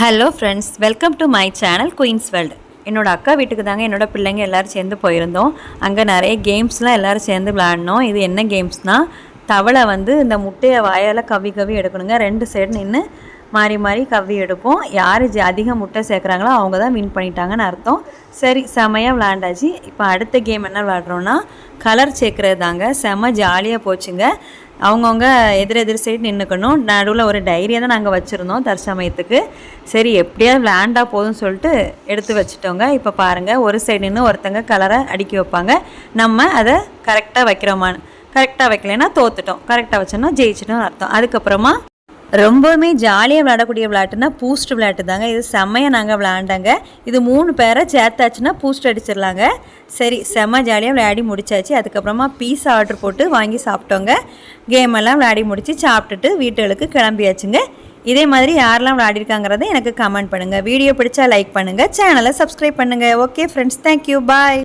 Hello friends, welcome to my channel queens world. என்னோடய அக்கா வீட்டுக்கு தாங்க என்னோடய பிள்ளைங்க எல்லோரும் சேர்ந்து போயிருந்தோம். அங்கே நிறைய கேம்ஸ்லாம் எல்லோரும் சேர்ந்து விளையாடினோம். இது என்ன கேம்ஸ்னால், தவளை இந்த முட்டையை வாயால் கவ்வி கவ்வி எடுக்கணுங்க. 2 சைடு நின்று மாறி மாறி கவ்வி எடுப்போம். யார் அதிக முட்டை சேர்க்குறாங்களோ அவங்க தான் வின் பண்ணிட்டாங்கன்னு அர்த்தம். சரி, செமையாக விளையாண்டாச்சு. இப்போ அடுத்த கேம் என்ன விளையாடுறோன்னா கலர் சேர்க்குறது தாங்க. செம ஜாலியாக போச்சுங்க. அவங்கவுங்க எதிர் சைடு நின்றுக்கணும். நடுவில் ஒரு டைரியை தான் நாங்கள் வச்சுருந்தோம் தற்சமயத்துக்கு. சரி, எப்படியாவது விளையாண்டா போதும்னு சொல்லிட்டு எடுத்து வச்சுட்டோங்க. இப்போ பாருங்கள், ஒரு சைடு நின்று ஒருத்தங்க கலரை அடுக்கி வைப்பாங்க. நம்ம அதை கரெக்டாக வைக்கிறோமான்னு, கரெக்டாக வைக்கலைன்னா தோத்துட்டோம், கரெக்டாக வச்சோன்னா ஜெயிச்சிட்டோம்னு அர்த்தம். அதுக்கப்புறமா ரொம்பவுமே ஜாலியாக விளையாடக்கூடிய விளையாட்டுனா பூஸ்ட் விளையாட்டு தாங்க. இது செம்மையாக நாங்கள் விளையாண்டாங்க. இது 3 பேரை சேர்த்தாச்சுன்னா பூஸ்ட் அடிச்சிடலாங்க. சரி, செம்ம ஜாலியாக விளையாடி முடிச்சாச்சு. அதுக்கப்புறமா பீஸா ஆர்டர் போட்டு வாங்கி சாப்பிட்டோங்க. கேம் எல்லாம் விளையாடி முடித்து சாப்பிட்டுட்டு வீட்டுகளுக்கு கிளம்பியாச்சுங்க. இதே மாதிரி யாரெல்லாம் விளையாடிருக்காங்கிறத எனக்கு கமெண்ட் பண்ணுங்கள். வீடியோ பிடிச்சா லைக் பண்ணுங்கள், சேனலை சப்ஸ்கிரைப் பண்ணுங்கள். ஓகே ஃப்ரெண்ட்ஸ், தேங்க்யூ, பாய்.